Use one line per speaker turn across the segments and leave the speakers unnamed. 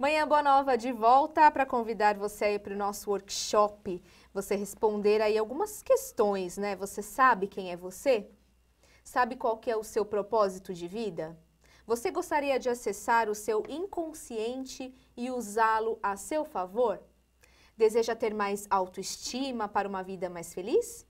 Manhã Boa Nova de volta para convidar você aí para o nosso workshop, você responder aí algumas questões, né? Você sabe quem é você? Sabe qual que é o seu propósito de vida? Você gostaria de acessar o seu inconsciente e usá-lo a seu favor? Deseja ter mais autoestima para uma vida mais feliz?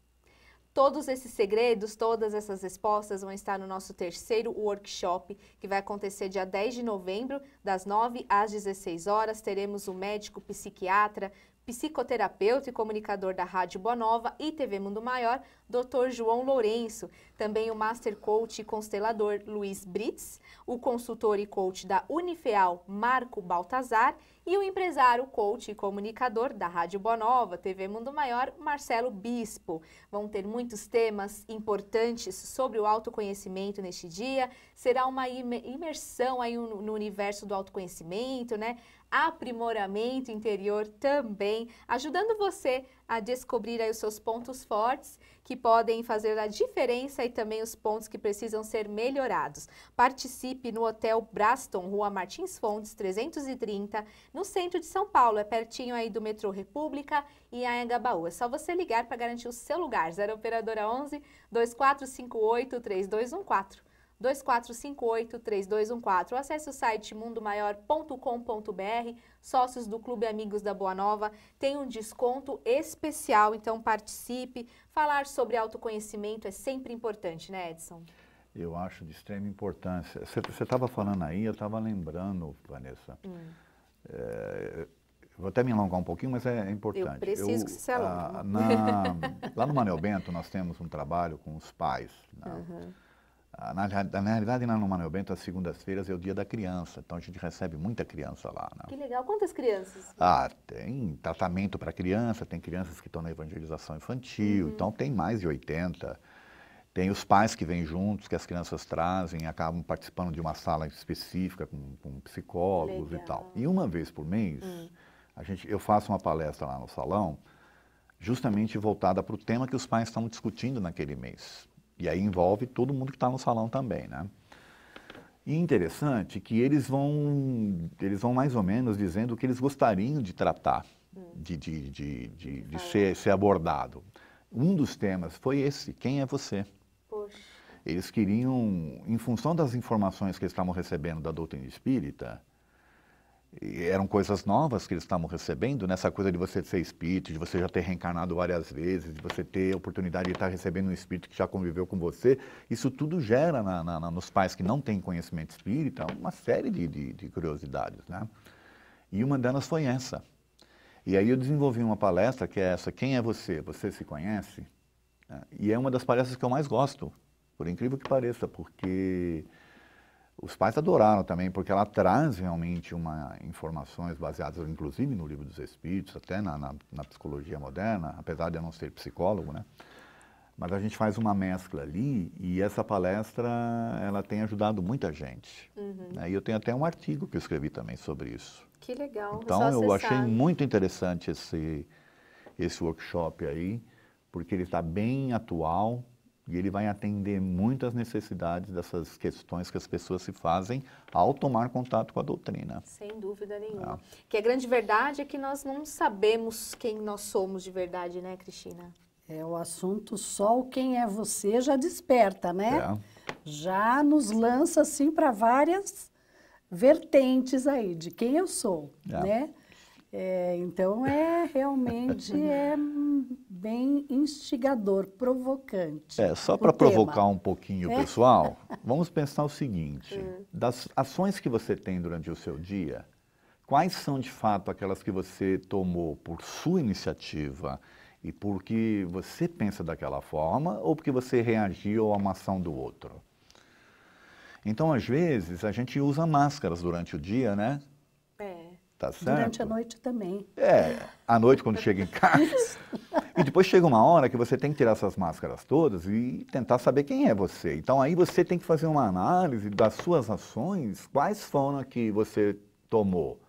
Todos esses segredos, todas essas respostas vão estar no nosso terceiro workshop, que vai acontecer dia 10 de novembro, das 9 às 16 horas. Teremos o médico psiquiatra, psicoterapeuta e comunicador da Rádio Boa Nova e TV Mundo Maior, Dr. João Lourenço. Também o Master Coach e Constelador Luiz Brits, o consultor e coach da Unifeal, Marco Baltazar, e o empresário, coach e comunicador da Rádio Boa Nova, TV Mundo Maior, Marcelo Bispo. Vão ter muitos temas importantes sobre o autoconhecimento neste dia. Será uma imersão aí no universo do autoconhecimento, né? Aprimoramento interior também, ajudando você a descobrir aí os seus pontos fortes que podem fazer a diferença e também os pontos que precisam ser melhorados. Participe no Hotel Braston, Rua Martins Fontes, 330, no centro de São Paulo. É pertinho aí do metrô República e Anhangabaú. É só você ligar para garantir o seu lugar. 0 Operadora 11 2458 3214. 2458-3214. Acesse o site mundomaior.com.br. Sócios do Clube Amigos da Boa Nova tem um desconto especial, então participe. Falar sobre autoconhecimento é sempre importante, né, Edson?
Eu acho de extrema importância. Você estava falando aí, eu estava lembrando, Vanessa. Vou até me alongar um pouquinho, mas é importante.
Eu preciso que você se alongue.
Lá no Manuel Bento, nós temos um trabalho com os pais. Né? Na realidade, lá no Manuel Bento, as segundas-feiras é o dia da criança, então a gente recebe muita criança lá. Né?
Que legal. Quantas crianças?
Tem tratamento para criança, tem crianças que estão na evangelização infantil, então tem mais de 80. Tem os pais que vêm juntos, que as crianças trazem, acabam participando de uma sala específica com psicólogos
legal.
E tal. E uma vez por mês, eu faço uma palestra lá no salão, justamente voltada para o tema que os pais estão discutindo naquele mês. E aí envolve todo mundo que está no salão também, né? E interessante que eles vão mais ou menos dizendo o que eles gostariam de tratar, de ser abordado. Um dos temas foi esse, quem é você?
Poxa.
Eles queriam, em função das informações que eles estavam recebendo da doutrina espírita, eram coisas novas que eles estavam recebendo, nessa coisa de você ser espírito, de você já ter reencarnado várias vezes, de você ter a oportunidade de estar recebendo um espírito que já conviveu com você. Isso tudo gera nos pais que não têm conhecimento espírita uma série de curiosidades, né? E uma delas foi essa. E aí eu desenvolvi uma palestra que é essa, quem é você? Você se conhece? E é uma das palestras que eu mais gosto, por incrível que pareça, porque os pais adoraram também, porque ela traz realmente informações baseadas, inclusive, no Livro dos Espíritos, até na psicologia moderna, apesar de eu não ser psicólogo, né? Mas a gente faz uma mescla ali e essa palestra, ela tem ajudado muita gente. Né? E eu tenho até um artigo que eu escrevi também sobre isso.
Que legal.
Então, eu achei muito interessante esse workshop aí, porque ele está bem atual, e ele vai atender muitas necessidades dessas questões que as pessoas se fazem ao tomar contato com a doutrina.
Sem dúvida nenhuma. Que a grande verdade é que nós não sabemos quem nós somos de verdade, né, Cristina?
O assunto só o quem é você já desperta, né? Já nos lança, assim, para várias vertentes aí, de quem eu sou, né? Então, realmente bem instigador, provocante.
Só para provocar um pouquinho o pessoal, vamos pensar o seguinte, das ações que você tem durante o seu dia, quais são de fato aquelas que você tomou por sua iniciativa e porque você pensa daquela forma ou porque você reagiu a uma ação do outro? Então, às vezes, a gente usa máscaras durante o dia, né? Tá certo?
Durante a noite também.
À noite quando chega em casa. E depois chega uma hora que você tem que tirar essas máscaras todas e tentar saber quem é você. Então aí você tem que fazer uma análise das suas ações, quais foram que você tomou,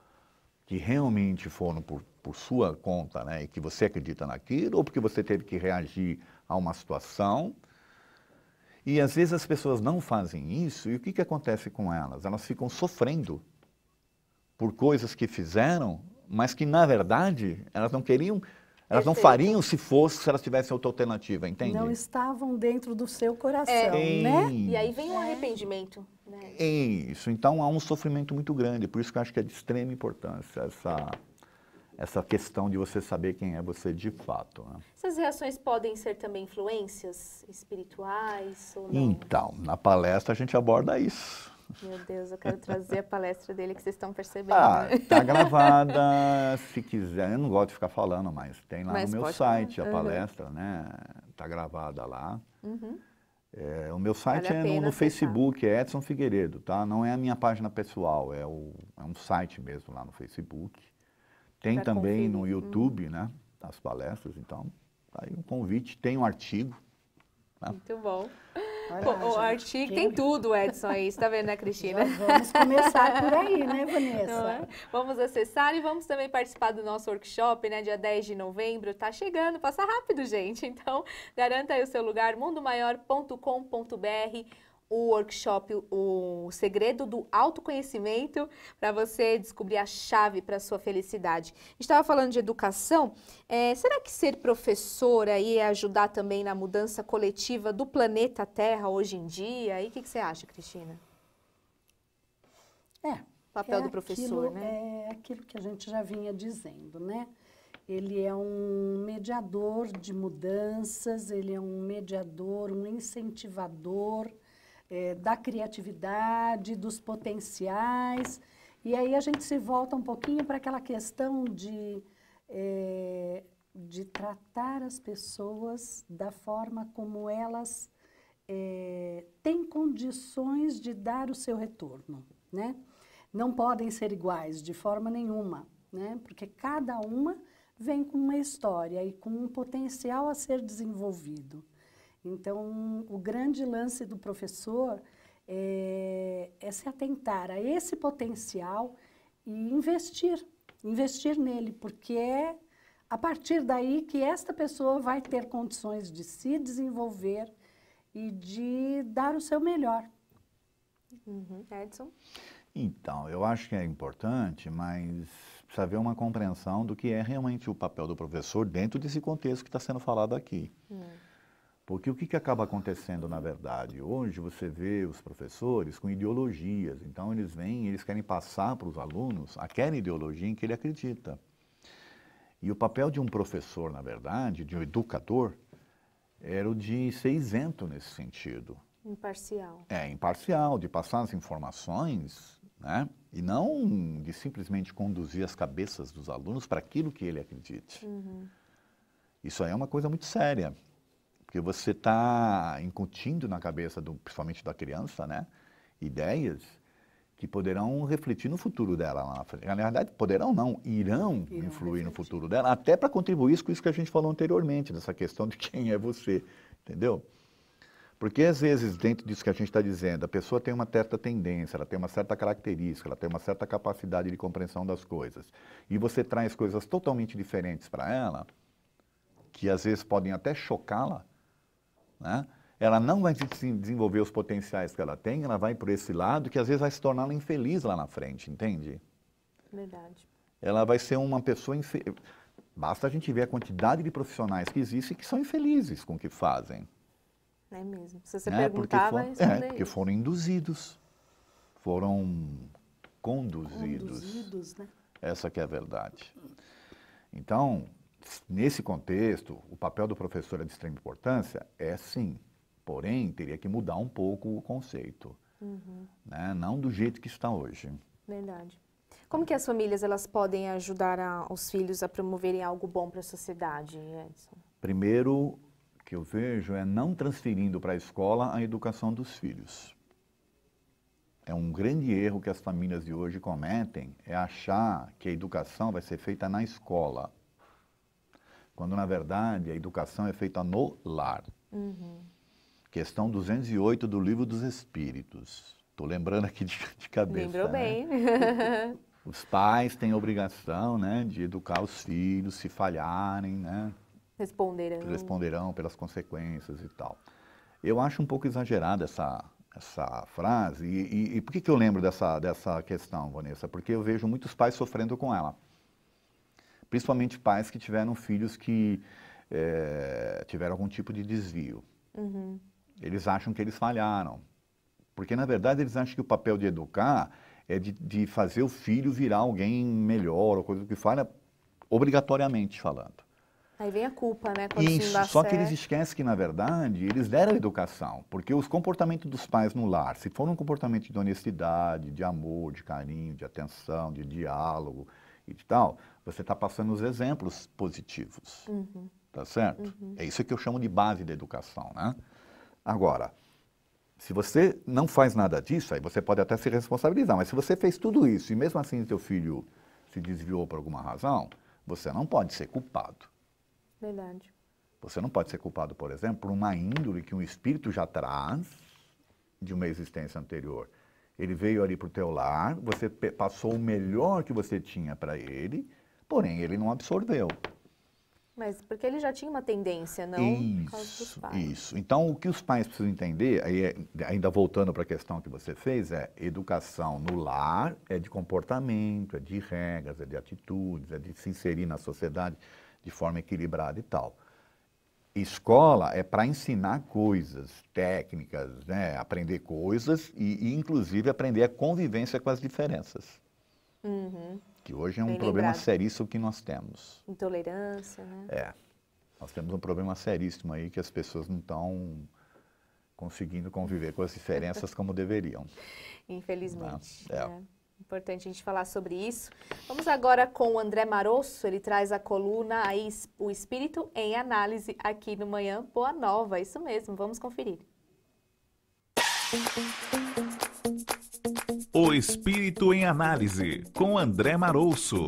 que realmente foram por sua conta, né? E que você acredita naquilo, ou porque você teve que reagir a uma situação. E às vezes as pessoas não fazem isso, e o que acontece com elas? Elas ficam sofrendo por coisas que fizeram, mas que, na verdade, elas não queriam, elas não
Perfeito.
fariam se elas tivessem outra alternativa, entende?
Não estavam dentro do seu coração, né?
E aí vem um arrependimento. Né?
Isso, então há um sofrimento muito grande, por isso que eu acho que é de extrema importância essa questão de você saber quem é você de fato. Né?
Essas reações podem ser também influências espirituais ou não?
Então, na palestra a gente aborda isso.
Meu Deus, eu quero trazer a palestra dele que vocês estão percebendo.
Tá gravada, se quiser, eu não gosto de ficar falando, mas tem lá no meu site a palestra, né? Tá gravada lá. O meu site
Vale
no Facebook, é Edson Figueiredo, tá? Não é a minha página pessoal, é um site mesmo lá no Facebook. Tem
Pra
também
conferir.
no YouTube, né? As palestras, então, tá aí um convite, tem um artigo.
Muito bom.
Olha,
Pô, o
gente,
artigo tem tudo, Edson, aí. Você tá vendo, né, Cristina?
Já vamos começar por aí, né, Vanessa?
Não é? Vamos acessar e vamos também participar do nosso workshop, né, dia 10 de novembro. Tá chegando, passa rápido, gente. Então, garanta aí o seu lugar, mundomaior.com.br, o workshop, o segredo do autoconhecimento, para você descobrir a chave para a sua felicidade. A gente estava falando de educação, será que ser professora ia ajudar também na mudança coletiva do planeta Terra hoje em dia? E o que você acha, Cristina? Papel do professor, né?
É aquilo que a gente já vinha dizendo, né? Ele é um mediador de mudanças, ele é um mediador, um incentivador da criatividade, dos potenciais. E aí a gente se volta um pouquinho para aquela questão de tratar as pessoas da forma como elas têm condições de dar o seu retorno, né? Não podem ser iguais de forma nenhuma, né? Porque cada uma vem com uma história e com um potencial a ser desenvolvido. Então, o grande lance do professor é se atentar a esse potencial e investir nele, porque é a partir daí que esta pessoa vai ter condições de se desenvolver e de dar o seu melhor.
Edson?
Então, eu acho que é importante, mas precisa haver uma compreensão do que é realmente o papel do professor dentro desse contexto que está sendo falado aqui. Porque o que acaba acontecendo, na verdade? Hoje você vê os professores com ideologias, então eles querem passar para os alunos aquela ideologia em que ele acredita. E o papel de um professor, na verdade, de um educador, era o de ser isento nesse sentido.
Imparcial.
Imparcial, de passar as informações, né? E não de simplesmente conduzir as cabeças dos alunos para aquilo que ele acredite. Isso aí é uma coisa muito séria, porque você está incutindo na cabeça, principalmente da criança, né? Ideias que poderão refletir no futuro dela lá na frente. Na verdade, poderão não, irão influir no futuro dela, até para contribuir com isso que a gente falou anteriormente, dessa questão de quem é você, entendeu? Porque, às vezes, dentro disso que a gente está dizendo, a pessoa tem uma certa tendência, ela tem uma certa característica, ela tem uma certa capacidade de compreensão das coisas, e você traz coisas totalmente diferentes para ela, que às vezes podem até chocá-la, né? Ela não vai desenvolver os potenciais que ela tem, ela vai por esse lado, que às vezes vai se torná-la infeliz lá na frente, entende?
Verdade.
Ela vai ser uma pessoa infeliz. Basta a gente ver a quantidade de profissionais que existem que são infelizes com o que fazem.
É mesmo. Se você perguntar, vai responder
porque foram induzidos, foram conduzidos.
Né?
Essa que é a verdade. Então, nesse contexto, o papel do professor é de extrema importância? É sim. Porém, teria que mudar um pouco o conceito. Né? Não do jeito que está hoje.
Verdade. Como que as famílias elas podem ajudar os filhos a promoverem algo bom para a sociedade, Edson?
Primeiro, que eu vejo é não transferindo para a escola a educação dos filhos. É um grande erro que as famílias de hoje cometem, é achar que a educação vai ser feita na escola, quando na verdade a educação é feita no lar. Questão 208 do Livro dos Espíritos. Estou lembrando aqui de cabeça.
Lembrou bem.
Né? Os pais têm a obrigação, né, de educar os filhos, se falharem, né? Responderão pelas consequências e tal. Eu acho um pouco exagerada essa frase. E por que eu lembro dessa questão, Vanessa? Porque eu vejo muitos pais sofrendo com ela. Principalmente pais que tiveram filhos que tiveram algum tipo de desvio.
Uhum.
Eles acham que eles falharam. Porque, na verdade, eles acham que o papel de educar é de fazer o filho virar alguém melhor, ou coisa que falha, obrigatoriamente falando.
Aí vem a culpa, né? Quando isso não dá
Só
certo.
que eles esquecem que, na verdade, eles deram a educação. Porque os comportamentos dos pais no lar, se for um comportamento de honestidade, de amor, de carinho, de atenção, de diálogo e tal, você está passando os exemplos positivos.
Uhum.
Tá certo?
Uhum.
É isso que eu chamo de base da educação, né? Agora, se você não faz nada disso, aí você pode até se responsabilizar, mas se você fez tudo isso e mesmo assim seu filho se desviou por alguma razão, você não pode ser culpado.
Verdade.
Você não pode ser culpado, por exemplo, por uma índole que um espírito já traz de uma existência anterior. Ele veio ali para o teu lar, você passou o melhor que você tinha para ele, porém ele não absorveu.
Mas porque ele já tinha uma tendência, não por causa dos pais.
Isso. Então, o que os pais precisam entender, aí ainda voltando para a questão que você fez, educação no lar é de comportamento, é de regras, é de atitudes, é de se inserir na sociedade de forma equilibrada e tal. Escola é para ensinar coisas, técnicas, né? Aprender coisas e, inclusive, aprender a convivência com as diferenças.
Uhum.
Que hoje é um
Bem
problema
lembrado.
seríssimo que nós temos.
Intolerância, né?
Nós temos um problema seríssimo aí que as pessoas não estão conseguindo conviver com as diferenças como deveriam.
Infelizmente.
É.
É importante a gente falar sobre isso. Vamos agora com o André Marosso, ele traz a coluna aí, O Espírito em Análise aqui no Manhã Boa Nova. Isso mesmo, vamos conferir.
O Espírito em Análise, com André Marosso.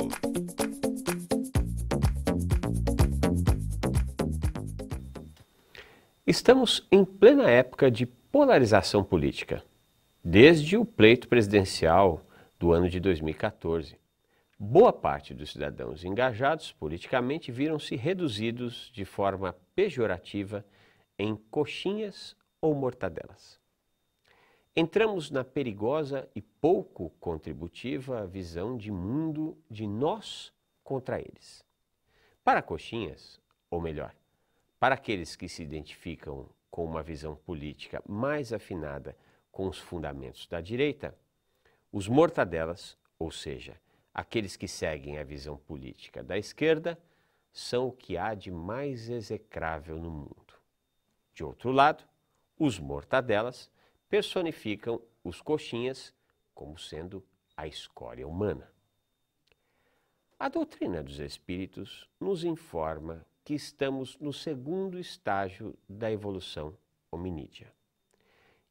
Estamos em plena época de polarização política, desde o pleito presidencial do ano de 2014. Boa parte dos cidadãos engajados politicamente viram-se reduzidos de forma pejorativa em coxinhas ou mortadelas. Entramos na perigosa e pouco contributiva visão de mundo de nós contra eles. Para coxinhas, ou melhor, para aqueles que se identificam com uma visão política mais afinada com os fundamentos da direita, os mortadelas, ou seja, aqueles que seguem a visão política da esquerda, são o que há de mais execrável no mundo. De outro lado, os mortadelas personificam os coxinhas como sendo a escória humana. A doutrina dos espíritos nos informa que estamos no segundo estágio da evolução hominídea.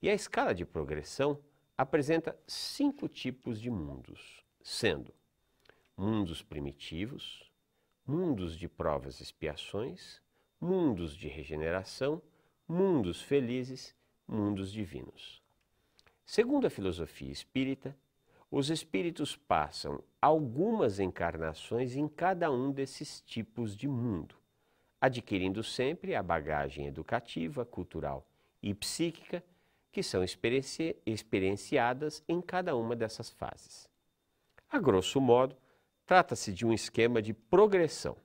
E a escala de progressão apresenta 5 tipos de mundos, sendo mundos primitivos, mundos de provas e expiações, mundos de regeneração, mundos felizes, mundos divinos. Segundo a filosofia espírita, os espíritos passam algumas encarnações em cada um desses tipos de mundo, adquirindo sempre a bagagem educativa, cultural e psíquica que são experienciadas em cada uma dessas fases. A grosso modo, trata-se de um esquema de progressão.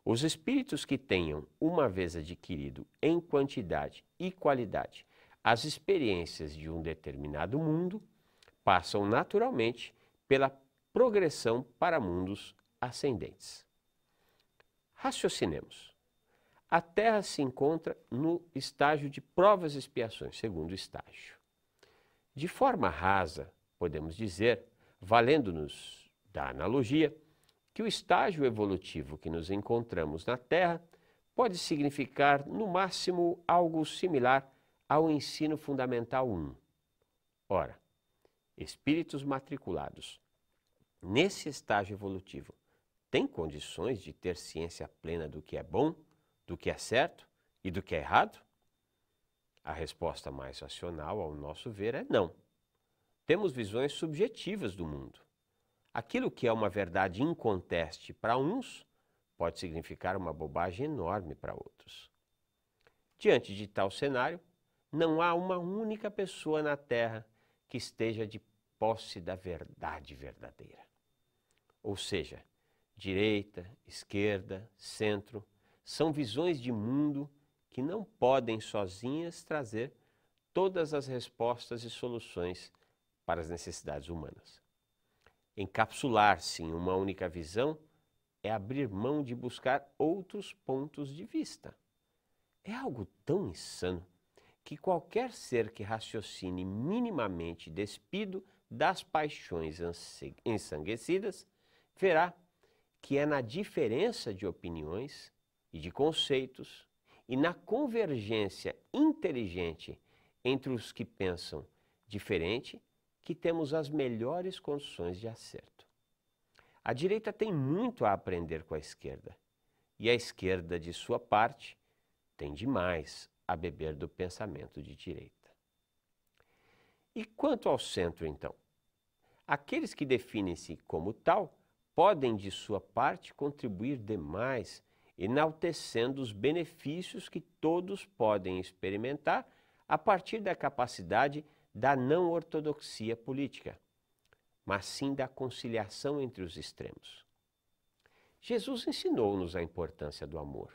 Os espíritos que tenham, uma vez adquirido em quantidade e qualidade, as experiências de um determinado mundo, passam naturalmente pela progressão para mundos ascendentes. Raciocinemos. A Terra se encontra no estágio de provas e expiações, segundo estágio. De forma rasa, podemos dizer, valendo-nos da analogia, que o estágio evolutivo que nos encontramos na Terra pode significar, no máximo, algo similar ao ensino fundamental 1. Ora, espíritos matriculados nesse estágio evolutivo têm condições de ter ciência plena do que é bom, do que é certo e do que é errado? A resposta mais racional, ao nosso ver, é não. Temos visões subjetivas do mundo. Aquilo que é uma verdade inconteste para uns pode significar uma bobagem enorme para outros. Diante de tal cenário, não há uma única pessoa na Terra que esteja de posse da verdade verdadeira. Ou seja, direita, esquerda, centro, são visões de mundo que não podem sozinhas trazer todas as respostas e soluções para as necessidades humanas. Encapsular-se em uma única visão é abrir mão de buscar outros pontos de vista. É algo tão insano que qualquer ser que raciocine minimamente despido das paixões ensanguecidas verá que é na diferença de opiniões e de conceitos e na convergência inteligente entre os que pensam diferente que temos as melhores condições de acerto. A direita tem muito a aprender com a esquerda e a esquerda, de sua parte, tem demais a beber do pensamento de direita. E quanto ao centro, então? Aqueles que definem-se como tal podem, de sua parte, contribuir demais, enaltecendo os benefícios que todos podem experimentar a partir da capacidade da não ortodoxia política, mas sim da conciliação entre os extremos. Jesus ensinou-nos a importância do amor.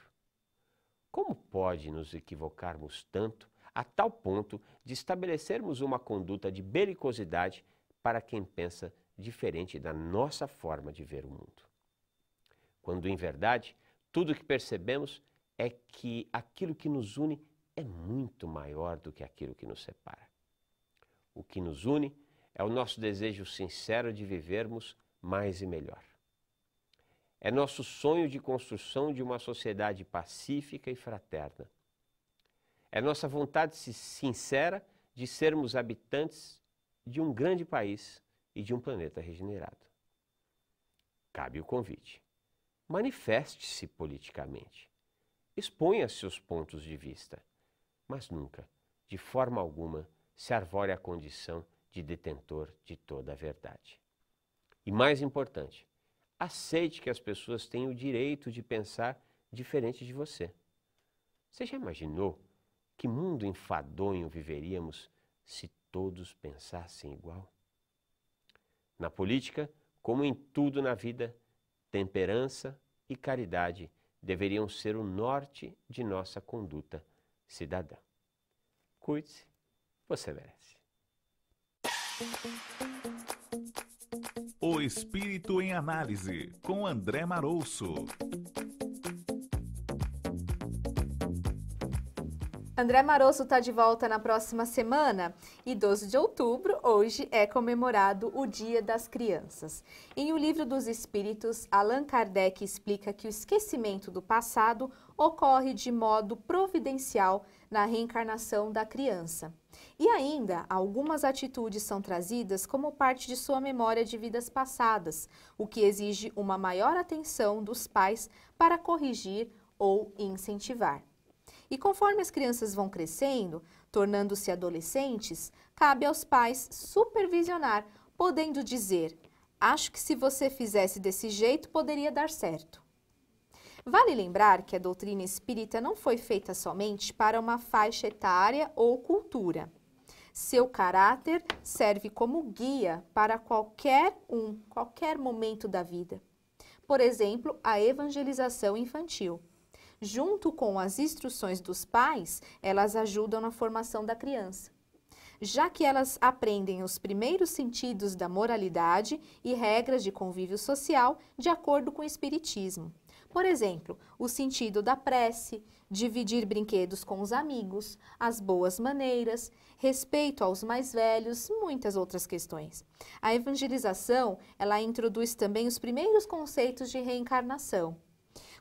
Como pode nos equivocarmos tanto a tal ponto de estabelecermos uma conduta de belicosidade para quem pensa diferente da nossa forma de ver o mundo? Quando, em verdade, tudo o que percebemos é que aquilo que nos une é muito maior do que aquilo que nos separa. O que nos une é o nosso desejo sincero de vivermos mais e melhor. É nosso sonho de construção de uma sociedade pacífica e fraterna. É nossa vontade sincera de sermos habitantes de um grande país e de um planeta regenerado. Cabe o convite. Manifeste-se politicamente. Exponha seus pontos de vista, mas nunca, de forma alguma, se arvore a condição de detentor de toda a verdade. E mais importante, aceite que as pessoas têm o direito de pensar diferente de você. Você já imaginou que mundo enfadonho viveríamos se todos pensassem igual? Na política, como em tudo na vida, temperança e caridade deveriam ser o norte de nossa conduta cidadã. Cuide-se, você merece.
O Espírito em Análise, com André Marouço.
André Marouço está de volta na próxima semana e 12 de outubro, hoje, é comemorado o Dia das Crianças. Em O Livro dos Espíritos, Allan Kardec explica que o esquecimento do passado ocorre de modo providencial na reencarnação da criança. E ainda, algumas atitudes são trazidas como parte de sua memória de vidas passadas, o que exige uma maior atenção dos pais para corrigir ou incentivar. E conforme as crianças vão crescendo, tornando-se adolescentes, cabe aos pais supervisionar, podendo dizer: acho que se você fizesse desse jeito, poderia dar certo. Vale lembrar que a doutrina espírita não foi feita somente para uma faixa etária ou cultura. Seu caráter serve como guia para qualquer momento da vida. Por exemplo, a evangelização infantil. Junto com as instruções dos pais, elas ajudam na formação da criança, já que elas aprendem os primeiros sentidos da moralidade e regras de convívio social de acordo com o Espiritismo. Por exemplo, o sentido da prece, dividir brinquedos com os amigos, as boas maneiras, respeito aos mais velhos, muitas outras questões. A evangelização, ela introduz também os primeiros conceitos de reencarnação.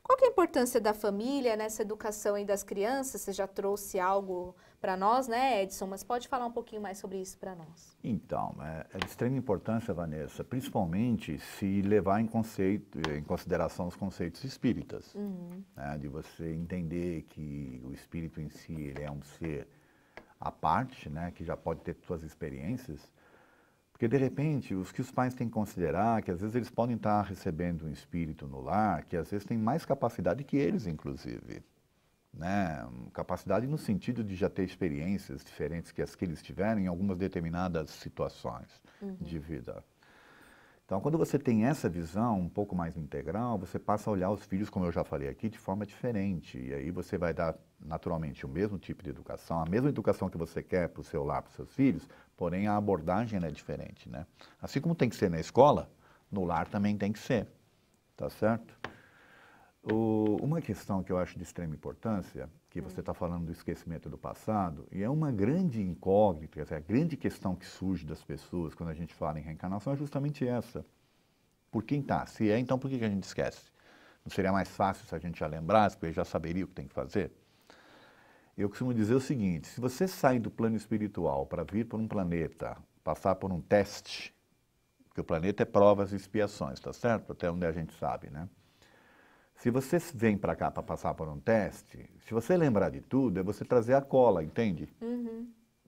Qual que é a importância da família nessa educação aí das crianças? Você já trouxe algo para nós, né, Edson? Mas pode falar um pouquinho mais sobre isso para nós.
Então, é de extrema importância, Vanessa, principalmente se levar em consideração os conceitos espíritas. Né, de você entender que o espírito em si ele é um ser à parte, né, que já pode ter suas experiências. Porque, de repente, os pais têm que considerar que, às vezes, eles podem estar recebendo um espírito no lar, que, às vezes, tem mais capacidade que eles, inclusive. né? Capacidade no sentido de já ter experiências diferentes que as que eles tiveram em algumas determinadas situações de vida. Então, quando você tem essa visão um pouco mais integral, você passa a olhar os filhos, como eu já falei aqui, de forma diferente. E aí você vai dar, naturalmente, o mesmo tipo de educação, a mesma educação que você quer para o seu lar, para os seus filhos, porém a abordagem é diferente, né? Assim como tem que ser na escola, no lar também tem que ser, tá certo? Uma questão que eu acho de extrema importância, que você está falando do esquecimento do passado, e é uma grande incógnita, quer dizer, a grande questão que surge das pessoas quando a gente fala em reencarnação é justamente essa. Por quem está? Se é, então por que a gente esquece? Não seria mais fácil se a gente já lembrasse, porque já saberia o que tem que fazer? Eu costumo dizer o seguinte, se você sai do plano espiritual para vir para um planeta, passar por um teste, porque o planeta é provas e expiações, tá certo? Até onde a gente sabe, né? Se você vem para cá para passar por um teste, se você lembrar de tudo, é você trazer a cola, entende?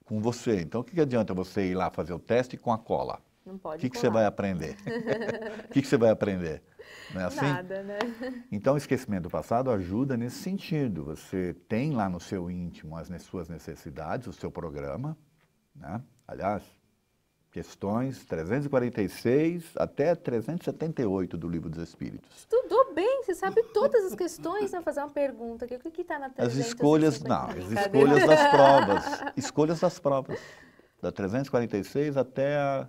Com você. Então, o que adianta você ir lá fazer o teste com a cola?
Não pode.
O que você vai aprender? O que você vai aprender? Não é assim?
Nada, né?
Então, o esquecimento do passado ajuda nesse sentido. Você tem lá no seu íntimo as suas necessidades, o seu programa, né? Aliás, questões 346 até 378 do Livro dos Espíritos.
Estudou bem, você sabe todas as questões, né? Fazer uma pergunta aqui. O que está na 350?
As escolhas, não, as escolhas das provas. Escolhas das provas. Da 346 até a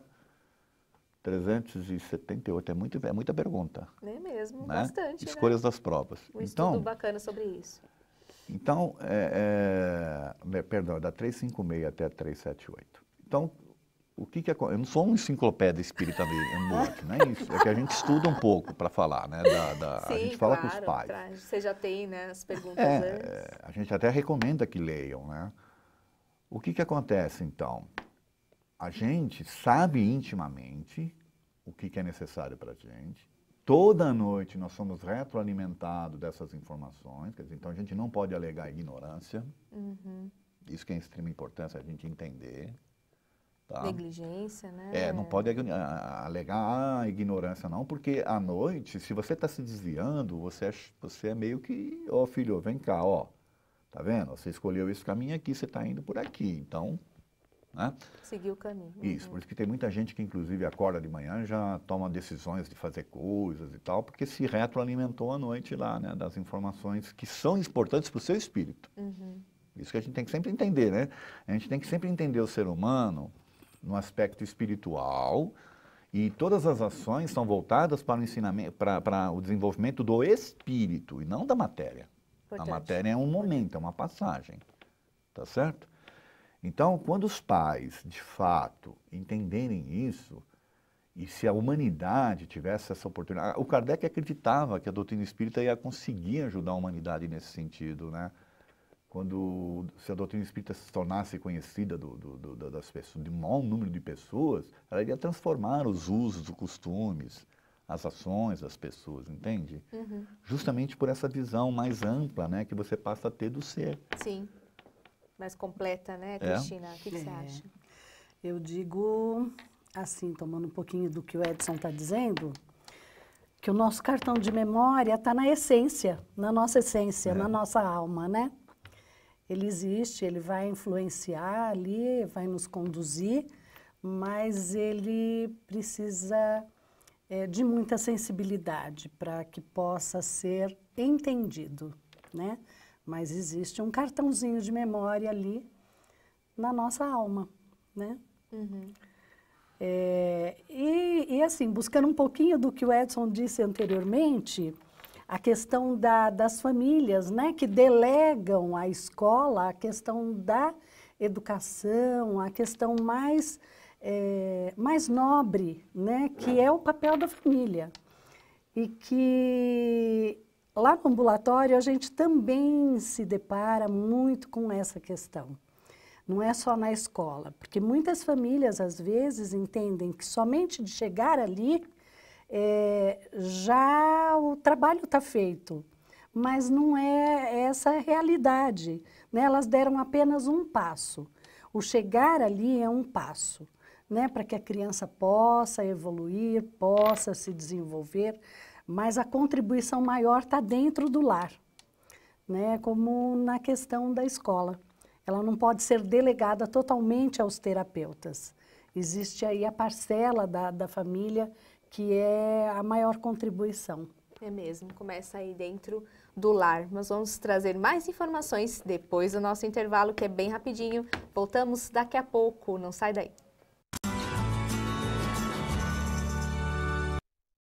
378. É muita pergunta.
É mesmo,
né?
bastante,
Escolhas das provas.
Um estudo bacana sobre isso.
Então, perdão, da 356 até a 378. Então, o que eu não sou uma enciclopédia espírita ambulante, não é isso. É que a gente estuda um pouco para falar, né?
Sim,
a gente fala com os pais.
Você já tem, né, as perguntas antes.
A gente até recomenda que leiam, né? O que acontece, então? A gente sabe intimamente o que é necessário para a gente. Toda noite nós somos retroalimentados dessas informações, quer dizer, então a gente não pode alegar ignorância. Isso que é de extrema importância a gente entender. Tá?
Negligência, né?
Não pode alegar ignorância não, porque à noite, se você está se desviando, você é meio que, filho, vem cá, tá vendo? Você escolheu esse caminho aqui, você está indo por aqui, então, né?
Seguir o caminho.
Isso, por isso que tem muita gente que inclusive acorda de manhã e já toma decisões de fazer coisas e tal, porque se retroalimentou à noite lá, né, das informações que são importantes para o seu espírito. Isso que a gente tem que sempre entender, né? A gente tem que sempre entender o ser humano no aspecto espiritual, e todas as ações são voltadas para o ensinamento, para o desenvolvimento do espírito e não da matéria. Importante. A matéria é um momento, é uma passagem, tá certo? Então, quando os pais, de fato, entenderem isso, e se a humanidade tivesse essa oportunidade... O Kardec acreditava que a doutrina espírita ia conseguir ajudar a humanidade nesse sentido, né? Se a doutrina espírita se tornasse conhecida das pessoas, de um maior número de pessoas, ela iria transformar os usos, os costumes, as ações das pessoas, entende? Justamente por essa visão mais ampla, né, que você passa a ter do ser.
Sim, mais completa, né, Cristina? O que você acha?
Eu digo, assim, tomando um pouquinho do que o Edson está dizendo, que o nosso cartão de memória está na essência, na nossa essência, na nossa alma, né? Ele existe, ele vai influenciar ali, vai nos conduzir, mas ele precisa de muita sensibilidade para que possa ser entendido, né? Mas existe um cartãozinho de memória ali na nossa alma, né? E assim, buscando um pouquinho do que o Edson disse anteriormente, a questão das famílias, né, que delegam à escola a questão da educação, a questão mais nobre, né, que é o papel da família. E que lá no ambulatório a gente também se depara muito com essa questão. Não é só na escola, porque muitas famílias às vezes entendem que somente de chegar ali já o trabalho está feito, mas não é essa a realidade, né? Elas deram apenas um passo. O chegar ali é um passo, né? Para que a criança possa evoluir, possa se desenvolver, mas a contribuição maior está dentro do lar, né, como na questão da escola. Ela não pode ser delegada totalmente aos terapeutas. Existe aí a parcela da família que é a maior contribuição.
É mesmo, começa aí dentro do lar. Nós vamos trazer mais informações depois do nosso intervalo, que é bem rapidinho. Voltamos daqui a pouco, não sai daí.